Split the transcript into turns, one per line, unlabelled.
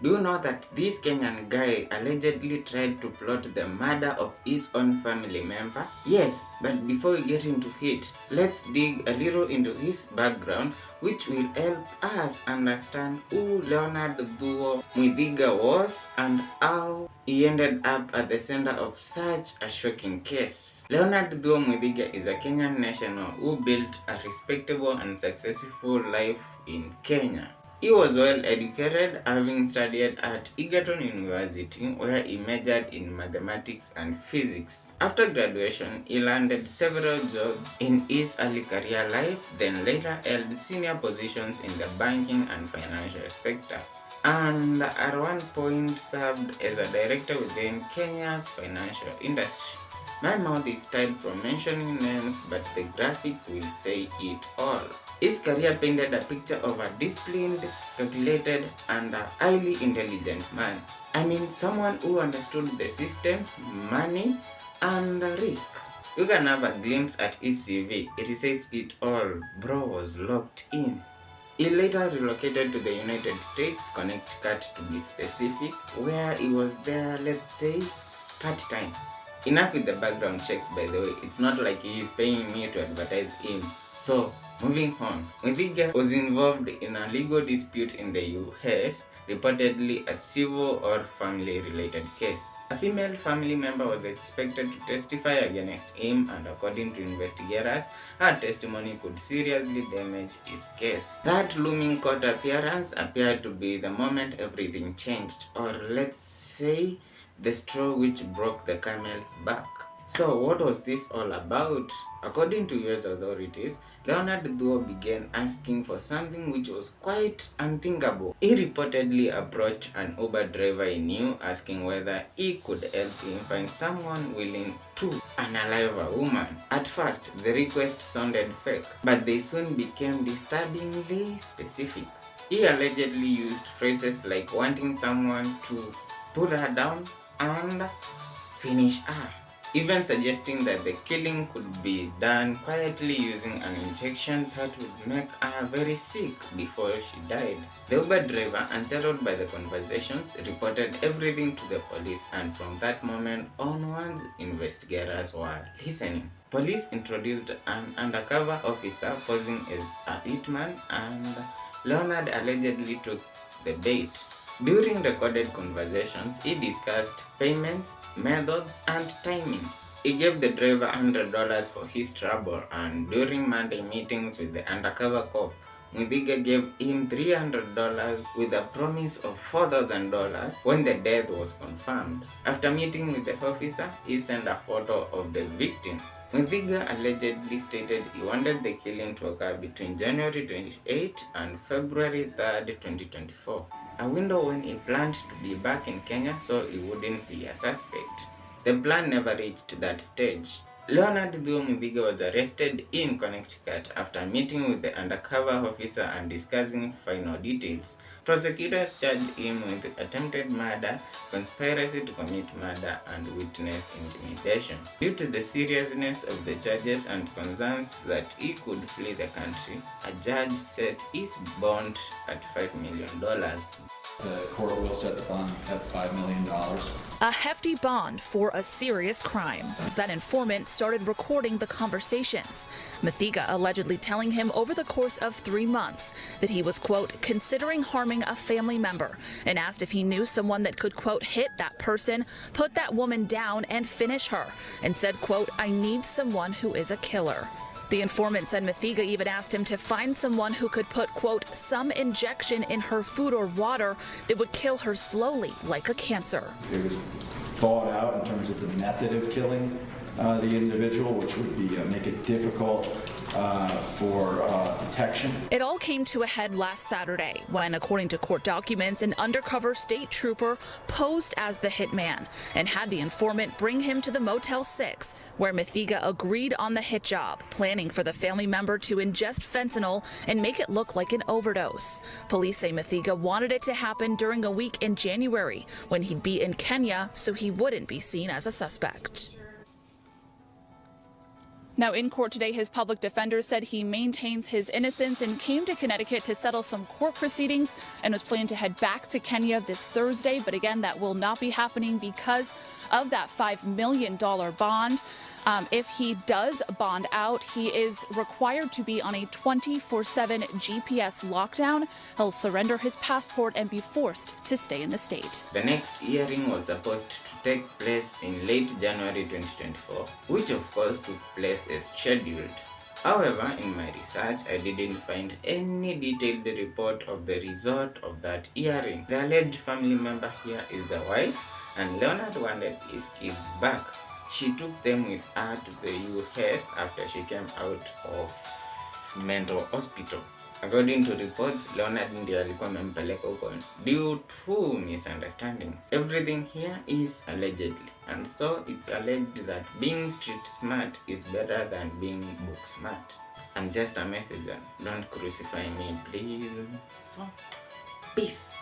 Do you know that this Kenyan guy allegedly tried to plot the murder of his own family member? Yes, but before we get into it, let's dig a little into his background, which will help us understand who Leonard Thuo Mwithiga was and how he ended up at the center of such a shocking case. Leonard Thuo Mwithiga is a Kenyan national who built a respectable and successful life in Kenya. He was well educated, having studied at Egerton University, where he majored in mathematics and physics. After graduation, he landed several jobs in his early career life, then later held senior positions in the banking and financial sector, and at one point served as a director within Kenya's financial industry. My mouth is tied from mentioning names, but the graphics will say it all. His career painted a picture of a disciplined, calculated, and a highly intelligent man. I mean, someone who understood the systems, money, and risk. You can have a glimpse at his CV. It says it all. Bro was locked in. He later relocated to the United States, Connecticut to be specific, where he was there, let's say, part-time. Enough with the background checks, by the way. It's not like he is paying me to advertise him. So, moving on. Mwithiga was involved in a legal dispute in the US, reportedly a civil or family-related case. A female family member was expected to testify against him, and according to investigators, her testimony could seriously damage his case. That looming court appearance appeared to be the moment everything changed, or let's say, the straw which broke the camel's back. So what was this all about? According to US authorities, Leonard Thuo began asking for something which was quite unthinkable. He reportedly approached an Uber driver he knew, asking whether he could help him find someone willing to unalive a woman. At first, the request sounded fake, but they soon became disturbingly specific. He allegedly used phrases like wanting someone to put her down and finish her, even suggesting that the killing could be done quietly using an injection that would make her very sick before she died. The Uber driver, unsettled by the conversations, reported everything to the police, and from that moment onwards, investigators were listening. Police introduced an undercover officer posing as a hitman, and Leonard allegedly took the bait. During recorded conversations, he discussed payments, methods, and timing. He gave the driver $100 for his trouble, and during Monday meetings with the undercover cop, Mwithiga gave him $300 with a promise of $4,000 when the death was confirmed. After meeting with the officer, he sent a photo of the victim. Mwithiga allegedly stated he wanted the killing to occur between January 28 and February 3, 2024, a window when he planned to be back in Kenya so he wouldn't be a suspect. The plan never reached that stage. Leonard Thuo Mwithiga was arrested in Connecticut after meeting with the undercover officer and discussing final details. Prosecutors charged him with attempted murder, conspiracy to commit murder, and witness intimidation. Due to the seriousness of the charges and concerns that he could flee the country, a judge set his bond at $5 million.
The court will set the bond at $5 million.
A hefty bond for a serious crime. That informant started recording the conversations. Mwithiga allegedly telling him over the course of 3 months that he was, quote, considering harming a family member, and asked if he knew someone that could, quote, hit that person, put that woman down, and finish her, and said, quote, I need someone who is a killer. The informant said Mwithiga even asked him to find someone who could put, quote, some injection in her food or water that would kill her slowly, like a cancer.
It was thought out in terms of the method of killing the individual, which would be make it difficult for detection.
It all came to a head last Saturday when, according to court documents, an undercover state trooper posed as the hitman and had the informant bring him to the Motel 6, where Mwithiga agreed on the hit job, planning for the family member to ingest fentanyl and make it look like an overdose. Police say Mwithiga wanted it to happen during a week in January when he'd be in Kenya so he wouldn't be seen as a suspect. Now, in court today, his public defender said he maintains his innocence and came to Connecticut to settle some court proceedings and was planning to head back to Kenya this Thursday. But again, that will not be happening because of that $5 million bond. If he does bond out, he is required to be on a 24/7 GPS lockdown. He'll surrender his passport and be forced to stay in the state.
The next hearing was supposed to take place in late January 2024, which of course took place as scheduled. However, in my research, I didn't find any detailed report of the result of that hearing. The alleged family member here is the wife, and Leonard wanted his kids back. She took them with her to the US after she came out of mental hospital. According to reports, Leonard ndiye alikuwa amempeleka huko due to misunderstandings. Everything here is allegedly, and so it's alleged that being street smart is better than being book smart. I'm just a messenger. Don't crucify me, please. So, peace.